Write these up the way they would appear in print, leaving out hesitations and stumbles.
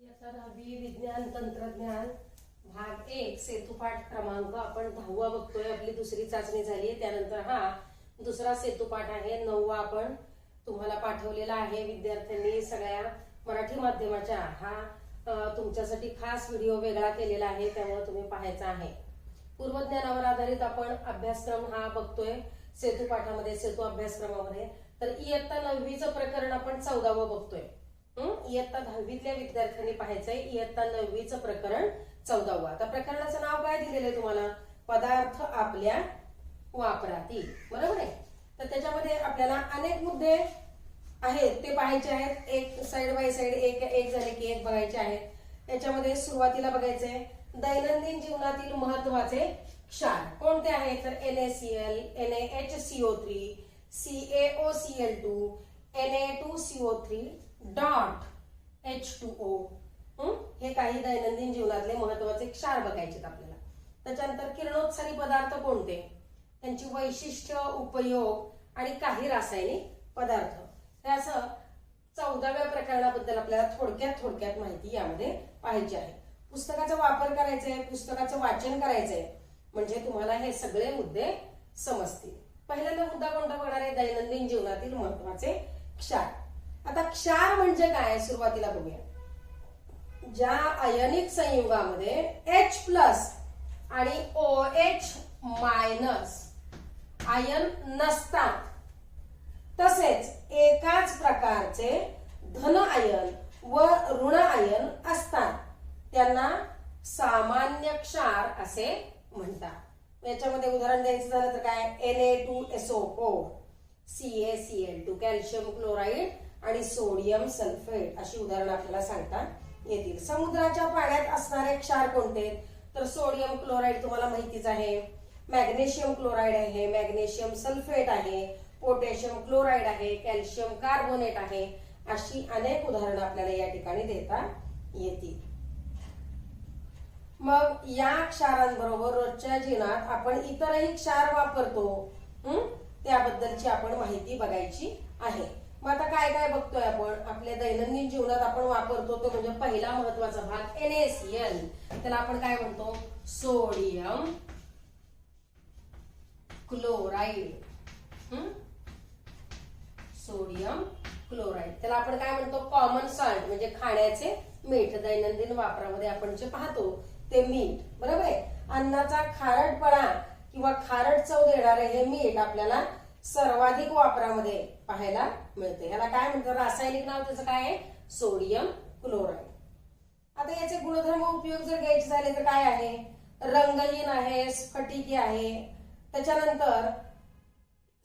इयत्ता 10वी विज्ञान तंत्रज्ञान भाग 1 सेतुपाठ क्रमांक आपण 10वा बघतोय. आपली दुसरी चाचणी झाली. त्यानंतर हा दुसरा सेतुपाठ आहे. 9वा आपण तुम्हाला पाठवलेला आहे. विद्यार्थ्यांनी सगळ्या मराठी माध्यमाच्या हा तुमच्यासाठी खास व्हिडिओ वेगळा केलेला आहे, त्यामुळे तुम्ही पाहायचा आहे. पूर्वज्ञानावर आधारित आपण अभ्यासक्रम हा बघतोय सेतुपाठामध्ये, सेतु अभ्यासक्रमामध्ये. तर इयत्ता 9वीचं प्रकरण आपण 14वं बघतोय. इयत्ता 10वीतल्या विद्यार्थ्यांनी पाहायचंय इयत्ता 9वीचं प्रकरण 14वं. आता प्रकरणाचं नाव काय दिलेलं आहे तुम्हाला? पदार्थ आपल्या वापरातील. बरोबर आहे. तर त्याच्यामध्ये आपल्याला अनेक मुद्दे आहेत ते पाहायचे आहेत. एक साइड बाय साइड एक झाले की एक बघायचे आहेत. त्याच्यामध्ये सुरुवातीला बघायचंय दैनंदिन जीवनातील महत्वाचे क्षार कोणते आहेत? तर NaCl, NaHCO3, CaOCl2, Na2CO3 dot H2O. हे काही दैनंदिन जीवनातले महत्वाचे क्षार बघायचे आपल्याला. त्याच्यानंतर किरणोत्सारी पदार्थ कोणते, त्यांची वैशिष्ट्य, उपयोग आणि काही रासायनिक पदार्थ. हे असं 14व्या प्रकरणाबद्दल आपल्याला थोडक्यात माहिती यामध्ये पाहायची आहे. पुस्तकाचा वापर करायचा आहे, पुस्तकाचं वाचन करायचंय, म्हणजे तुम्हाला हे सगळे मुद्दे समजतील. पहिल्यांदा मुद्दा कोणता बघणार आहे? दैनंदिन जीवनातील महत्वाचे क्षार. आता क्षार म्हणजे काय सुरुवातीला बघूया. ज्या आयनिक संयुगामध्ये H+ आणि OH- आयन नसतात, तसेच एकाच प्रकारचे धन आयन व ऋण आयन असतात, त्यांना सामान्य क्षार असे म्हणतात. याच्यामध्ये उदाहरण द्यायचं झालं तर काय? Na2SO4, CaCl2, कॅल्शियम क्लोराईड आणि सोडियम सल्फेट अशी उदाहरणं आपल्याला सांगता येतील. समुद्राच्या पाण्यात असणारे क्षार कोणते? तर सोडियम क्लोराईड तुम्हाला माहितीच आहे, मॅग्नेशियम क्लोराईड आहे, मॅग्नेशियम सल्फेट आहे, पोटॅशियम क्लोराईड आहे, कॅल्शियम कार्बोनेट आहे. अशी अनेक उदाहरणं आपल्याला या ठिकाणी देता येतील. मग या क्षारांबरोबर रोजच्या जीवनात आपण इतरही क्षार वापरतो, त्याबद्दलची आपण माहिती बघायची आहे. मग आता काय काय बघतोय आपण? आपल्या दैनंदिन जीवनात आपण वापरतो तो म्हणजे पहिला महत्वाचा भाग NaCl. त्याला आपण काय म्हणतो? Sodium chloride. सोडियम क्लोराईड त्याला आपण काय म्हणतो? कॉमन सॉल्ट, म्हणजे खाण्याचे मीठ. दैनंदिन वापरामध्ये आपण जे पाहतो ते मीठ. बरोबर आहे. अन्नाचा खारटपणा किंवा खारट चव देणारे हे मीठ आपल्याला सर्वाधिक वापरामध्ये पाहायला मिळते. याला काय म्हणतात? रासायनिक नाव त्याचं काय आहे? Sodium chloride. आता याचे गुणधर्म, उपयोग जर घ्यायचे झाले तर काय आहे? रंगहीन आहे, स्फटिकी आहे. त्याच्यानंतर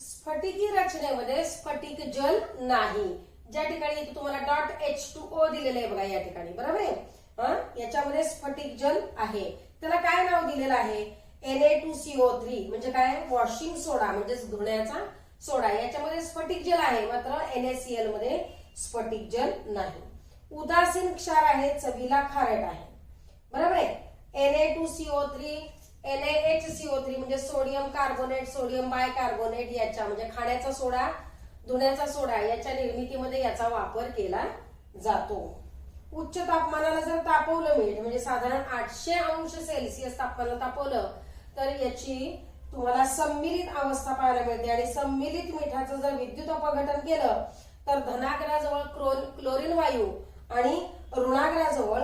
स्फटिकी रचनेमध्ये स्फटिक जल नाही. ज्या ठिकाणी तुम्हाला डॉट H2O दिलेलं आहे बघा या ठिकाणी, बरोबर आहे. याच्यामध्ये स्फटिक जल आहे. त्याला काय नाव दिलेलं आहे? Na2CO3 म्हणजे काय? वॉशिंग सोडा, म्हणजे धुण्याचा सोडा. याच्यामध्ये स्फटिक जल आहे, मात्र NaCl मध्ये स्फटिक जल नाही. उदासीन क्षार आहे, चवीला खारट आहे. बरोबर आहे. Na2CO3, NaHCO3 म्हणजे सोडियम कार्बोनेट, सोडियम बायकार्बोनेट याच्या म्हणजे खाण्याचा सोडा, धुण्याचा सोडा याच्या निर्मितीमध्ये याचा वापर केला जातो. उच्च तापमानाला जर तापवलं मीठ, म्हणजे साधारण 800°C तापमानाला तापवलं तर याची तुम्हाला सम्मिलित अवस्था पाहायला मिळते. आणि सम्मिलित मिठाचं जर विद्युत अपघटन केलं तर धनाग्राजवळ क्लोरीन वायू आणि ऋणाग्राजवळ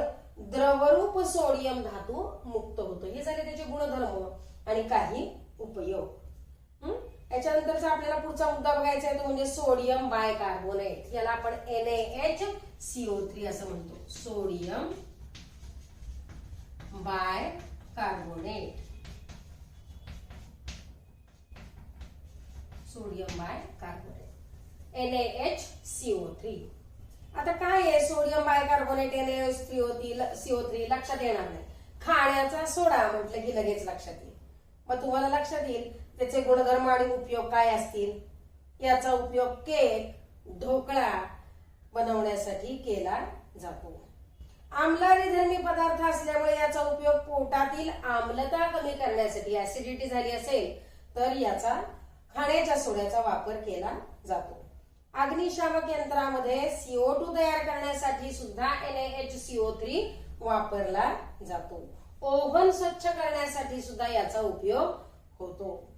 द्रवरूप सोडियम धातू मुक्त होतो. हे झाले त्याचे गुणधर्म आणि काही उपयोग. याच्यानंतरचा आपल्याला पुढचा मुद्दा बघायचा आहे तो म्हणजे सोडियम बायकार्बोनेट. याला आपण NaHCO3 असं म्हणतो. Sodium bicarbonate. Sodium bicarbonate NaHCO3. आता काय आहे सोडियम बायकार्बोनेट NaHCO3? लक्षात येणार नाही. खाण्याचा सोडा म्हटलं की लगेच लक्षात येईल. मग तुम्हाला लक्षात येईल त्याचे गुणधर्म आणि उपयोग काय असतील. याचा उपयोग केक, ढोकळा बनवण्यासाठी केला जातो. आम्लधर्मी पदार्थ असल्यामुळे याचा उपयोग पोटातील आम्लता कमी करण्यासाठी, ऍसिडिटी झाली असेल तर याचा खाण्याच्या सोड्याचा वापर केला जातो. अग्निशामक यंत्रामध्ये CO2 तयार करण्यासाठी सुद्धा NaHCO3 वापरला जातो. ओव्हन स्वच्छ करण्यासाठी सुद्धा याचा उपयोग होतो.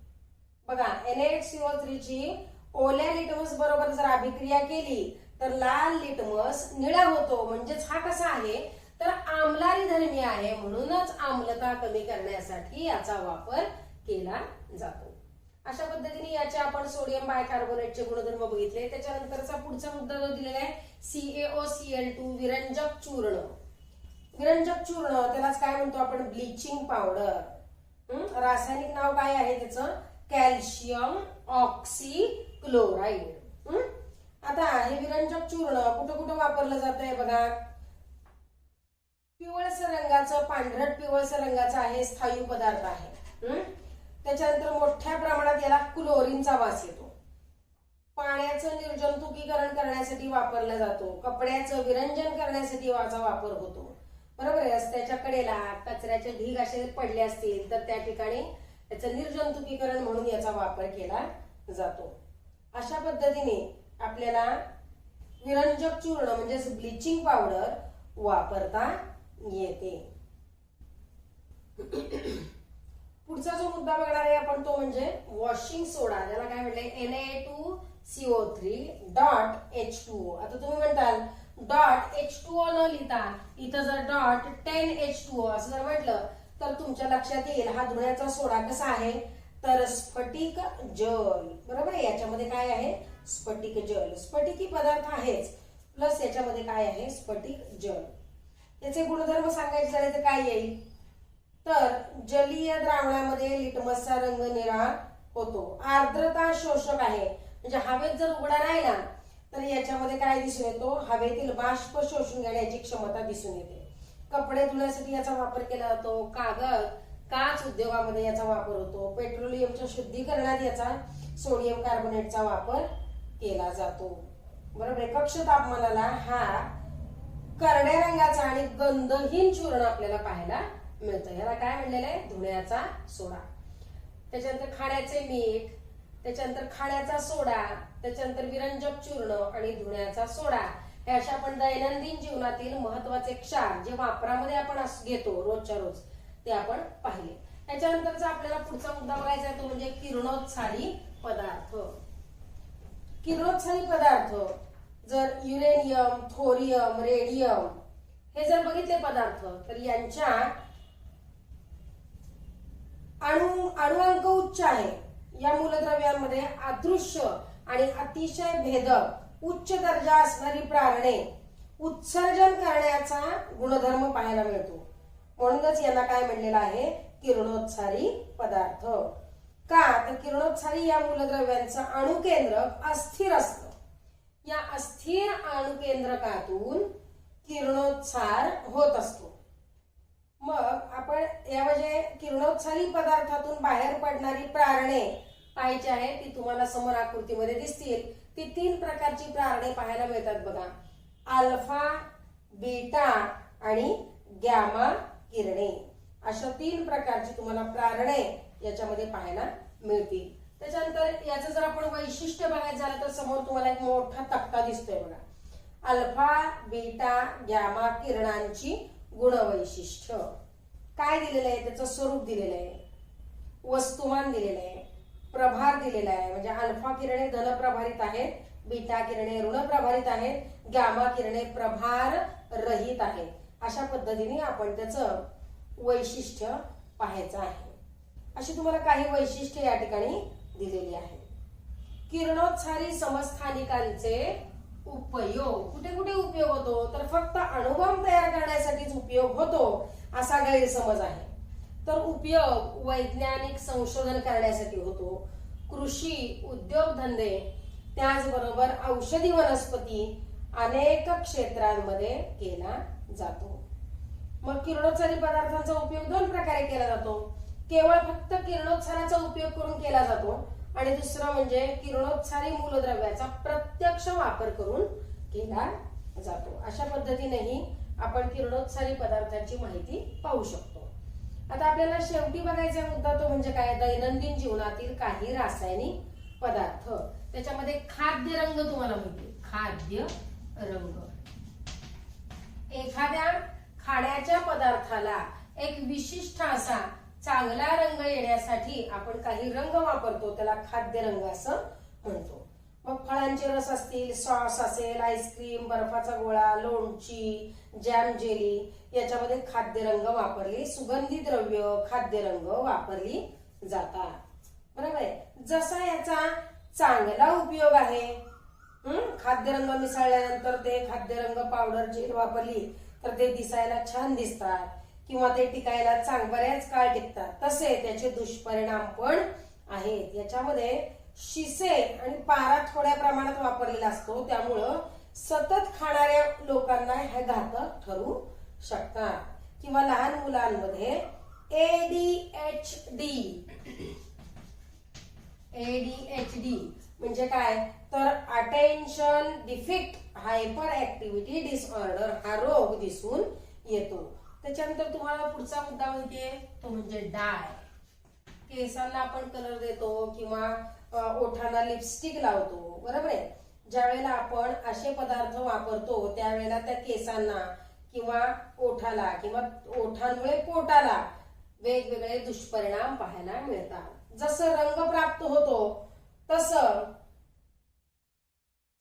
बघा, NaHCO3 ची ओल्या लिटमस बरोबर जर अभिक्रिया केली तर लाल लिटमस निळा होतो. म्हणजेच हा कसा आहे तर आम्लारी धर्मी आहे, म्हणूनच आम्लता कमी करण्यासाठी याचा वापर केला जातो. अशा पद्धतीने याचे आपण सोडियम बायकार्बोनेटचे गुणधर्म बघितले. त्याच्यानंतरचा पुढचा मुद्दा जो दिलेला आहे CaOCl2 विरंजक चूर्ण. विरंजक चूर्ण त्यालाच काय म्हणतो आपण ब्लिचिंग पावडर. रासायनिक नाव काय आहे त्याचं कॅल्शियम ऑक्सीक्लोराइड. आता हे विरंजक चूर्ण कुठं कुठं वापरलं जातंय बघा. पिवळसर रंगाचं पांढरट पिवळसर रंगाचं आहे स्थायू पदार्थ आहे. त्याच्यानंतर मोठ्या प्रमाणात याला क्लोरीनचा वास येतो. पाण्याचं निर्जंतुकीकरण करण्यासाठी वापरला जातो. कपड्याचं विरंजन करण्यासाठी याचा वापर होतो. बरोबर आहे. रस्त्याच्या कडेला कचऱ्याचे ढीग असे पडले असतील तर त्या ठिकाणी त्याचं निर्जंतुकीकरण म्हणून याचा वापर केला जातो. अशा पद्धतीने आपल्याला विरंजक चूर्ण म्हणजेच ब्लिचिंग पावडर वापरता येते. पुढचा जो मुद्दा बघणार आहे आपण तो म्हणजे वॉशिंग सोडा, ज्याला काय म्हटलंय Na2CO3.H2O. आता तुम्ही म्हणताल .H2O न लिहिता इथं जर .10H2O असं जर म्हटलं तर तुमच्या लक्षात येईल हा धुण्याचा सोडा कसा आहे तर स्फटिक जल. बरोबर आहे. याच्यामध्ये काय आहे स्फटिक जल. स्फटिकी पदार्थ आहेच प्लस याच्यामध्ये काय आहे स्फटिक जल. याचे गुणधर्म सांगायचे झाले तर काय येईल तर जलीय द्रावणामध्ये लिटमसचा रंग निळा होतो. आर्द्रता शोषक आहे, म्हणजे हवेत जर उघडा राहिला तर याच्यामध्ये काय दिसून येतो हवेतील बाष्प शोषून घेण्याची क्षमता दिसून येते. कपडे धुण्यासाठी याचा वापर केला जातो. कागद काच उद्योगामध्ये याचा वापर होतो. पेट्रोलियमच्या शुद्धीकरणात याचा सोडियम कार्बोनेटचा वापर केला जातो. बरोबर आहे. कक्ष तापमानाला हा करड्या रंगाचा आणि गंधहीन चूर्ण आपल्याला पाहायला मिळतं. याला काय म्हणलेलं आहे धुण्याचा सोडा. त्याच्यानंतर खाण्याचे मीठ, त्याच्यानंतर खाण्याचा सोडा, त्याच्यानंतर विरंजक चूर्ण आणि धुण्याचा सोडा हे अशा आपण दैनंदिन जीवनातील महत्वाचे क्षार जे वापरामध्ये आपण घेतो रोजच्या रोज ते आपण पाहिले. त्याच्यानंतरचा आपल्याला पुढचा मुद्दा बघायचा आहे तो म्हणजे किरणोत्सारी पदार्थ. किरणोत्सारी पदार्थ जर युरेनियम, थोरियम, रेडियम हे जर बघितले पदार्थ तर यांच्या अणुअंक उच्च आहे. या मूलद्रव्यांमध्ये अदृश्य आणि अतिशय भेदक उच्च दर्जा असणारी प्रारणे उत्सर्जन करण्याचा गुणधर्म पाहायला मिळतो. म्हणूनच यांना काय म्हणलेलं आहे किरणोत्सारी पदार्थ. का तर किरणोत्सारी या मूलद्रव्यांचं अणुकेंद्रक अस्थिर असतं. या अस्थिर अणुकेंद्रकातून किरणोत्सार होत असतो. मग आपण या म्हणजे किरणोत्सारी पदार्थातून बाहेर पडणारी प्रारणे पाहायची आहे. ती तुम्हाला समोर आकृतीमध्ये दिसतील. ती 3 प्रकारची प्रारणे पाहायला मिळतात बघा. अल्फा, बीटा आणि गॅमा किरणे अशा 3 प्रकारची तुम्हाला प्रारणे याच्यामध्ये पाहायला मिळतील. त्याच्यानंतर याचं जर आपण वैशिष्ट्य बघायचं झालं तर समोर तुम्हाला एक मोठा तक्ता दिसतोय बघा. अल्फा, बीटा, गॅमा किरणांची गुणवैशिष्ट्य काय दिलेलं आहे त्याचं स्वरूप दिलेलं आहे, वस्तुमान दिलेलं आहे, प्रभार दिलेला आहे. म्हणजे अल्फा किरणे धन प्रभारित आहेत, बीटा किरणे ऋण प्रभारित आहेत, गॅमा किरणे प्रभार रहित आहेत. अशा पद्धतीने आपण त्याचं वैशिष्ट्य पाहायचं आहे. अशी तुम्हाला काही वैशिष्ट्ये या ठिकाणी दिलेली आहे. किरणोत्सारी समस्थानिकांचे उपयोग कुठे कुठे उपयोग होतो तर फक्त अणुबॉम्ब तयार करण्यासाठीच उपयोग होतो असा गैरसमज आहे. तर उपयोग वैज्ञानिक संशोधन करण्यासाठी होतो, कृषी उद्योगधंदे त्याचबरोबर औषधी वनस्पती अनेक क्षेत्रांमध्ये केला जातो. मग किरणोत्सारी पदार्थांचा उपयोग 2 प्रकारे केला जातो. केवळ फक्त किरणोत्साराचा उपयोग करून केला जातो आणि दुसरं म्हणजे किरणोत्सारी मूलद्रव्याचा प्रत्यक्ष वापर करून केला जातो. अशा पद्धतीनेही आपण किरणोत्सारी पदार्थांची माहिती पाहू शकतो. आता आपल्याला शेवटी बघायचा मुद्दा तो म्हणजे काय दैनंदिन जीवनातील काही रासायनिक पदार्थ. त्याच्यामध्ये खाद्य रंग तुम्हाला माहिती, खाद्य रंग. एखाद्या खाण्याच्या पदार्थाला एक विशिष्ट असा चांगला रंग येण्यासाठी आपण काही रंग वापरतो, त्याला खाद्य रंग असं म्हणतो. मग फळांचे रस असतील, सॉस असेल, आईस्क्रीम, बर्फाचा गोळा, लोणची, जॅम, जेली याच्यामध्ये खाद्य रंग वापरली, सुगंधी द्रव्य खाद्य रंग वापरली जातात. बरोबर आहे. जसा याचा चांगला उपयोग आहे, खाद्य रंग मिसळल्यानंतर ते खाद्य रंग पावडर जेल वापरली तर ते दिसायला छान दिसतात किंवा ते टिकायला बऱ्याच काळ टिकतात, तसे त्याचे दुष्परिणाम पण आहेत. याच्यामध्ये शिसे आणि पारा थोड्या प्रमाणात वापरलेला असतो, त्यामुळं सतत खाणाऱ्या लोकांना हे घातक ठरू शकतात. किंवा लहान मुलांमध्ये ADHD म्हणजे काय तर attention deficit hyper activity disorder हा रोग दिसून येतो. त्याच्यानंतर तुम्हाला पुढचा मुद्दा माहितीये, तो म्हणजे डाय. केसांना आपण कलर देतो किंवा ओठांना लिपस्टिक लावतो, बरोबर आहे. ज्या वेळेला आपण असे पदार्थ वापरतो त्यावेळेला त्या केसांना किंवा ओठाला किंवा ओठांमुळे पोटाला वेगवेगळे दुष्परिणाम पाहायला मिळतात. जसं रंग प्राप्त होतो तसं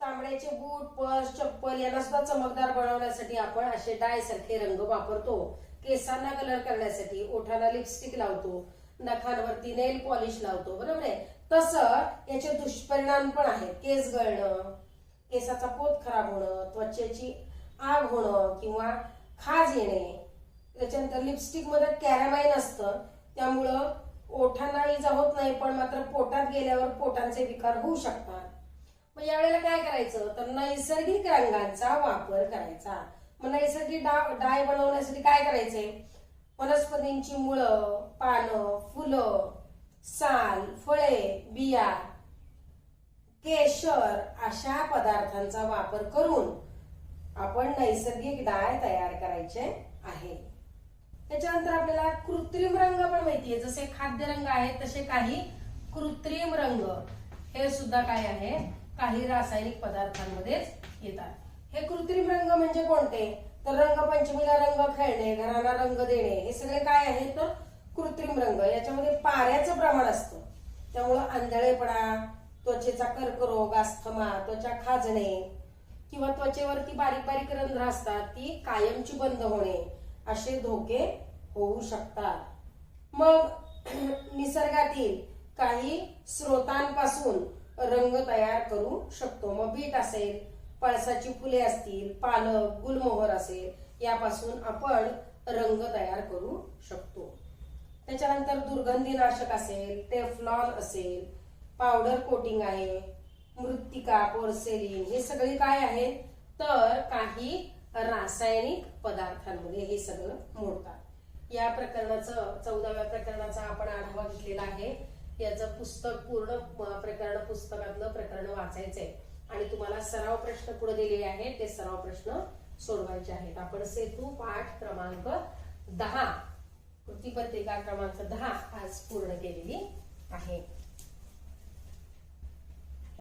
चामड्याचे बूट, पर्स, चप्पल यांना सुद्धा चमकदार बनवण्यासाठी आपण असे डाय सारखे रंग वापरतो. केसांना कलर करण्यासाठी ओठाला लिपस्टिक लावतो, नखांवरती नेल पॉलिश लावतो, बरोबर आहे. तसं याचे दुष्परिणाम पण आहेत. केस गळणं, केसाचा पोत खराब होणं, त्वचेची आग होणं किंवा खाज येणे. त्याच्यानंतर लिपस्टिक मध्ये कॅरामाइन असतं, त्यामुळं ओठांना इजा होत नाही, पण मात्र पोटात गेल्यावर पोटांचे विकार होऊ शकतात. मग यावेळेला काय करायचं तर नैसर्गिक रंगांचा वापर करायचा. मग नैसर्गिक डाय बनवण्यासाठी काय करायचंय, वनस्पतींची मुळं, पानं, फुलं, साल, फळे, बिया, केशर अशा पदार्थांचा वापर करून आपण नैसर्गिक डाय तयार करायचे आहे. त्याच्यानंतर आपल्याला कृत्रिम रंग पण माहितीये. जसे खाद्य रंग आहेत तसे काही कृत्रिम रंग हे सुद्धा काय आहे, काही रासायनिक पदार्थांमध्येच येतात. हे कृत्रिम रंग म्हणजे कोणते तर रंगपंचमीला रंग खेळणे, घराला रंग देणे, हे सगळे काय आहेत तर कृत्रिम रंग. याच्यामध्ये पाऱ्याचं प्रमाण असतं, त्यामुळं आंधळेपणा, त्वचेचा कर्करोग, अस्थमा, त्वचा खाजणे किंवा त्वचेवरती बारीक बारीक रंध्र असतात ती कायमची बंद होणे असे धोके होऊ शकतात. मग निसर्गातील काही स्रोतांपासून रंग तयार करू शकतो. मग बीट असेल, पळसाची फुले असतील, पालक, गुलमोहर असेल यापासून आपण रंग तयार करू शकतो. त्याच्यानंतर दुर्गंधीनाशक असेल, टेफ्लॉन असेल, पावडर कोटिंग आहे, मृत्तिका, पोर्सेलिन हे सगळे काय आहेत तर काही रासायनिक पदार्थांमध्ये हे सगळं मोडतात. या प्रकरणाचं 14व्या प्रकरणाचा आपण आढावा घेतलेला आहे. याचं पुस्तक पूर्ण प्रकरण पुस्तकातलं प्रकरण वाचायचंय आणि तुम्हाला सराव प्रश्न पुढे दिलेले आहेत, ते सराव प्रश्न सोडवायचे आहेत. आपण सेतू पाठ क्रमांक 10 कृतीपत्रिका क्रमांक 10 आज पूर्ण केलेली आहे.